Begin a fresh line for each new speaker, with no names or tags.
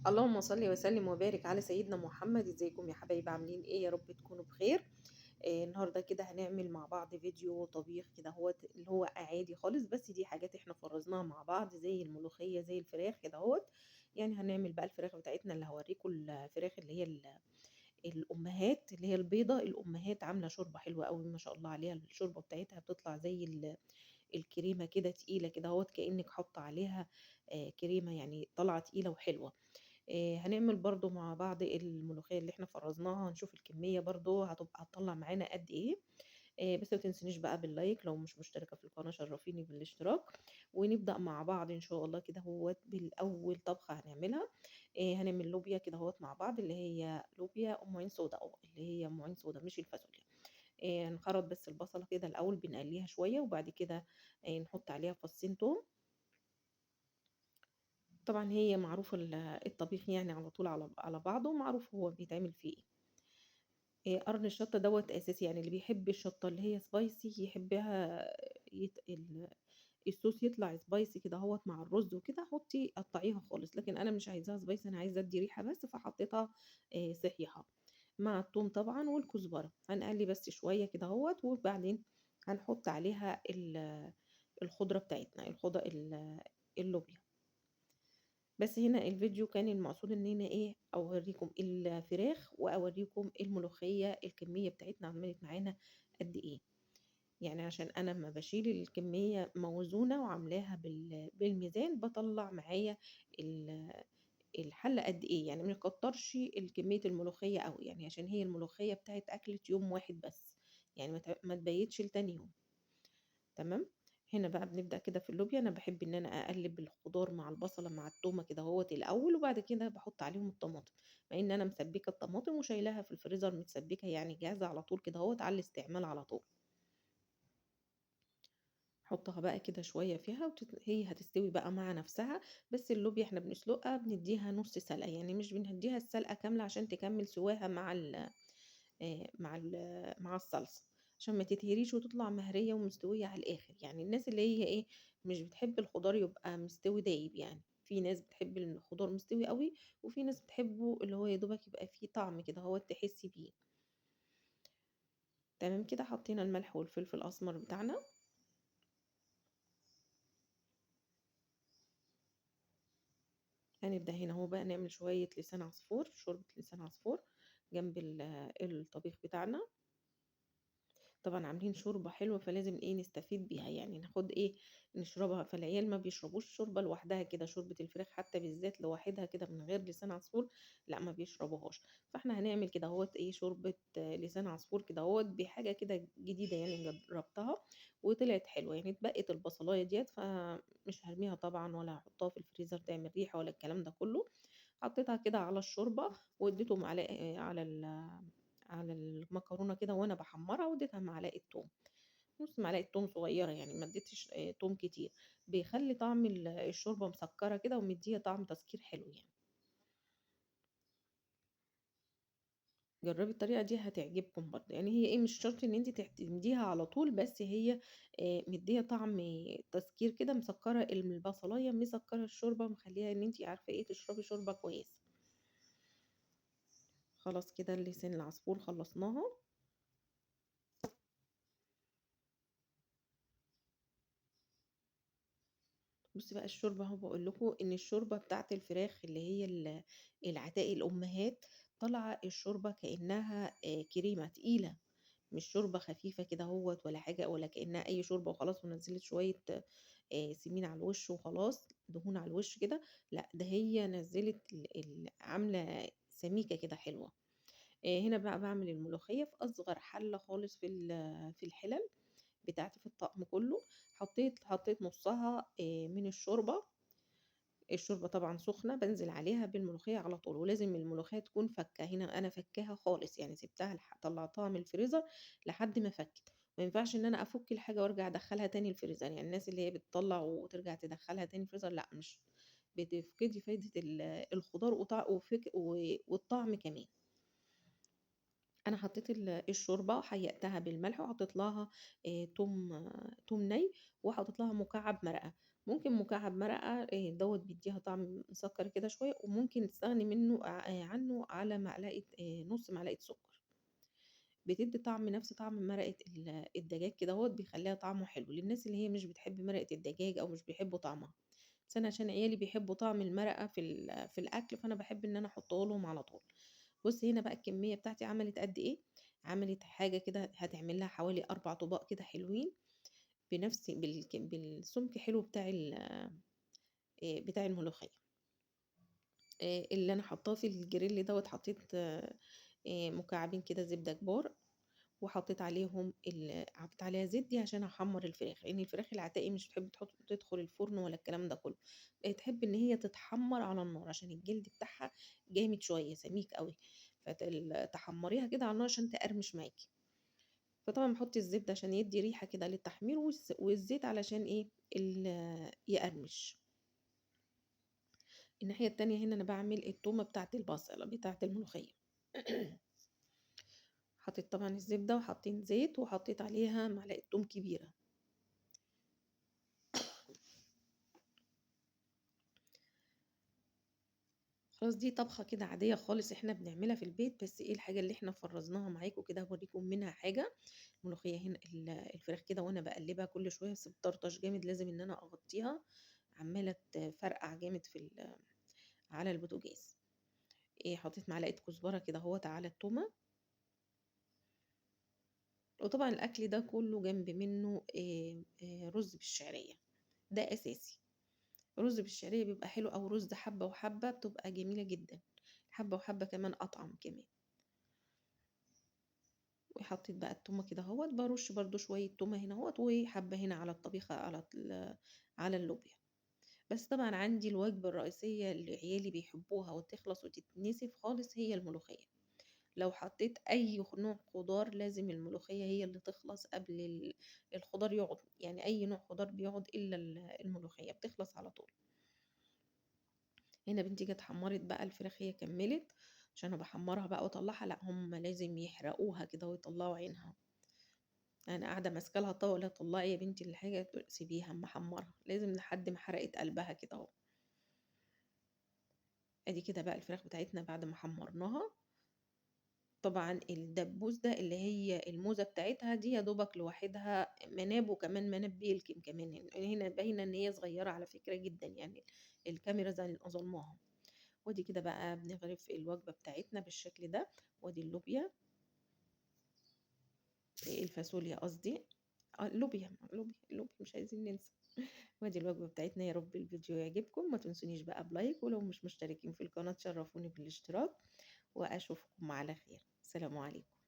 اللهم صل وسلم وبارك على سيدنا محمد. ازيكم يا حبايبي؟ عاملين ايه؟ يا رب تكونوا بخير. النهارده كده هنعمل مع بعض فيديو طبيخ كده، هو اللي هو عادي خالص، بس دي حاجات احنا فرزناها مع بعض زي الملوخيه زي الفراخ كده اهوت. يعني هنعمل بقى الفراخ بتاعتنا، اللي هوريكم الفراخ اللي هي الامهات، اللي هي البيضه. الامهات عامله شوربه حلوه قوي ما شاء الله عليها، الشوربه بتاعتها بتطلع زي الكريمه كده، تقيله كده اهوت، كانك حاطه عليها كريمه، يعني طالعه تقيله وحلوه. هنعمل برضو مع بعض الملوخية اللي احنا فرزناها، هنشوف الكمية برضو هتطلع معانا قد ايه. بس ما تنسونيش بقى باللايك، لو مش مشتركة في القناة شرفيني بالاشتراك. ونبدأ مع بعض ان شاء الله كده. هو بالأول طبخة هنعملها، هنعمل لوبيا كده هوت مع بعض، اللي هي لوبيا ام عين سودا، او اللي هي ام عين سودا مش الفاصوليا. نخرط بس البصلة كده الأول، بنقليها شوية، وبعد كده نحط عليها فصين توم. طبعًا هي معروفة الطبيخ يعني على طول على بعضه، معروف هو بيتعمل فيه إيه. قرن الشطة دوّة أساسي، يعني اللي بيحب الشطة اللي هي spicy يحبها، الصوص يطلع spicy كده أهوّة مع الرز وكده، حطّي قطّعيها خالص، لكن أنا مش عايزاها spicy، أنا عايزة أدّي ريحة بس، فحطيتها صحيحة مع التوم طبعًا والكزبرة. هنقلّي بس شوية كده أهوّة، وبعدين هنحط عليها الخضرة بتاعتنا، اللوبيا. بس هنا الفيديو كان المقصود إن أنا إيه، أوريكم الفراخ وأوريكم الملوخية الكمية بتاعتنا عملت معانا قد إيه. يعني عشان أنا أما باشيل الكمية موزونة وعاملاها بالميزان، باطلّع معايا ال الحلة قد إيه، يعني ما نكترش كمية الملوخية أوي، يعني عشان هي الملوخية بتاعة أكلة يوم واحد بس، يعني ما تبيتش لتاني يوم. تمام. هنا بقى بنبدأ كده في اللوبيا، أنا باحب إن أنا أقلِّب الخضار مع البصلة مع التومة كده أهوّة الأول، وبعد كده باحُط عليهم الطماطم، مع إن أنا مسبِّكة الطماطم وشايلاها في الفريزر متسبِّكة، يعني جاهزة على طول كده أهوّة على الاستعمال على طول. أحُطّها بقى كده شوية فيها هي هتستوي بقى مع نَفْسها. بس اللوبيا إحنا بنسلُقها بندّيها نُص سلقة، يعني مش بندّيها السلقة كاملة عشان تكمّل سواها مع الصلصة، عشان ما تتهريش وتطلع مهرية ومستوية على الآخر. يعني الناس اللي هي إيه، مش بتحب الخضار يبقى مستوي دايب يعني، في ناس بتحب الخضار مستوي أوي، وفي ناس بتحبه اللي هو يا دوبك يبقى فيه طعم كده أهوّة تحسّي بيه. تمام كده، حطينا الملح والفلفل الأسمر بتاعنا. هنبدأ هنا أهو بقى نعمل شوية لسان عصفور، شوربة لسان عصفور جنب الطبيخ بتاعنا. طبعًا عاملين شوربة حلوة، فلازم إيه نستفيد بيها، يعني ناخد إيه نشربها. فالعيال ما بيشربوش شوربة لوحدها كده، شوربة الفراخ حتى بالذات لوحدها كده من غير لسان عصفور لأ ما بيشربوهاش. فإحنا هنعمل كده أهوّة إيه شوربة لسان عصفور كده أهوّة بحاجة كده جديدة، يعني جربتها وطلعت حلوة. يعني اتبقت البصلاية ديّة، فمش هارميها طبعًا ولا هاحطها في الفريزر تعمل ريحة ولا الكلام ده كله. حطيتها كده على الشوربة، واديته معلقة على المكرونة كده وأنا باحمّرها، واديتها معلقة توم، نُص معلقة توم صغيّرة، يعني ما اديتش توم كتير، بيخلّي طعم الشوربة مسكّرة كده ومدّية طعم تسكير حلو يعني. جرّبي الطريقة دي هتعجبكم برضه، يعني هي إيه مش شرط إن أنتِ تعتمديها على طول، بس هي مدّية طعم تسكير كده، مسكّرة البصلاية، مسكّرة الشوربة، مخلّيها إن أنتِ عارفة إيه تشربي شوربة كويسة. خلاص كده لسان العصفور خلّصناها. بُصّي بقى الشوربة أهو باقول لكم إن الشوربة بتاعة الفراخ اللي هي العتاق الأمهات، طالعة الشوربة كإنها كريمة تقيلة، مش شوربة خفيفة كده أهوّة ولا حاجة، ولا كإنها أي شوربة وخلاص ونزّلت شوية سمين على الوش وخلاص، دهون على الوش كده. لأ ده هي نزّلت عاملة سميكة كده حلوة. هنا بقى باعمل الملوخية في أصغر حلة خالص في الحِلَل بتاعتي في الطقم كله. حطيت نُصّها من الشوربة طبعًا سخنة، بانزل عليها بالملوخية على طول، ولازم الملوخية تكون فكّة. هنا أنا فكّاها خالص، يعني سِبتها طلّعتها من الفريزر لحد ما فكِّت. ما ينفعش إن أنا أفُك الحاجة وارجع أدخّلها تاني الفريزر، يعني الناس اللي هي بتطلّع وترجع تدخّلها تاني الفريزر لأ، مش بتفقدي فايدة الخضار والطعم كمان. أنا حطيت الشوربة وحيّقتها بالملح، وحطيت لها توم ني، وحطيت لها مكعب مرقة، ممكن مكعب مرقة دوّة بيدّيها طعم مسكّر كده شوية، وممكن تستغني منه عنه على معلقة نُص معلقة سُكّر، بتدّي طعم نفس طعم مرقة الدجاج كدهوّة، بيخلّيها طعمه حلو، للناس اللي هي مش بتحب مرقة الدجاج أو مش بيحبوا طعمها، بس أنا عشان عيالي بيحبوا طعم المرقة في الأكل، فأنا باحب إن أنا أحطّه لهم على طول. بُصّي هنا بقى الكمية بتاعتي عملت قد إيه، عملت حاجة كده هتعمل لها حوالي 4 طُباق كده حلوين، بنفس بالسُمك حلو بتاع الملوخية. اللي أنا حاطاه في الجريل دوّة حطيت مكعبين كده زبدة كبار، وحطيت عليهم حطيت عليها زيت دي عشان هاحمّر الفراخ، لإن الفراخ العتاقي مش بتحب تدخل الفرن ولا الكلام ده كلّه، تحب إن هي تتحمّر على النار عشان الجلد بتاعها جامد شوية سميك أوي، تحمّريها كده على النار عشان تقرمش معاكِ. فطبعًا باحط الزبدة عشان يدّي ريحة كده للتحمير والزيت علشان إيه، يقرمش. الناحية التانية هنا أنا باعمل التومة بتاعة البصلة بتاعة الملوخية. حطيت طبعًا الزبدة وحطيت زيت وحطيت عليها معلقة توم كبيرة. خلاص دي طبخة كده عادية خالص إحنا بنعملها في البيت، بس إيه الحاجة اللي إحنا فرّزناها معاكم كده هاورّيكم منها حاجة. الملوخية هنا الفراخ كده وأنا باقلّبها كل شوية بس بتطرطش جامد لازم إن أنا أغطّيها، عمّالة تفرقع جامد على البوتاجاز. حطيت معلقة كزبرة كدهوّة على التومة، وطبعًا الأكل ده كلّه جنب منّه رُز بالشعرية، ده أساسي. رُز بالشعرية بيبقى حلو أو رُز حبّة وحبّة بتبقى جميلة جدًا، حبّة وحبّة كمان أطعم كمان. وحطيت بقى التومة كدهوّة، بارُش برضه شوية تومة هنا أهوّة وحبّة هنا على الطبيخة على اللوبيا. بس طبعًا عندي الوجبة الرئيسية اللي عيالي بيحبوها وتخلص وتتنسف خالص هي الملوخية. لو حطيت أي نوع خضار لازم الملوخية هي اللي تخلص قبل الخضار يقعد، يعني أي نوع خضار بيقعد إلا الملوخية بتخلص على طول. هنا بنتي جت حمّرت بقى الفراخ هي كمّلت، عشان أنا باحمّرها بقى واطلّعها، لأ هُم لازم يحرقوها كده ويطلّعوا عينها. أنا قاعدة ماسكة لها الطبق أقول لها طلّعي يا بنتي الحاجة سيبيها أمّا أحمّرها، لازم لحد ما حرقت قلبها كده أهو. أدي كده بقى الفراخ بتاعتنا بعد ما حمّرناها، طبعًا الدبوس ده اللي هي الموزة بتاعتها دي يا دوبك لوحدها مناب وكمان مناب بيلكم كمان، يعني هنا باينة إن هي صغيّرة على فكرة جدًا يعني الكاميرا ظالماها. وادي كده بقى بنغرف الوجبة بتاعتنا بالشكل ده، وادي اللوبيا الفاصوليا قصدي، اللوبيا مش عايزين ننسى. وادي الوجبة بتاعتنا، يا رب الفيديو يعجبكم، ما تنسونيش بقى بلايك، ولو مش مشتركين في القناة تشرفوني بالاشتراك، وأشوفكم على خير، سلام عليكم.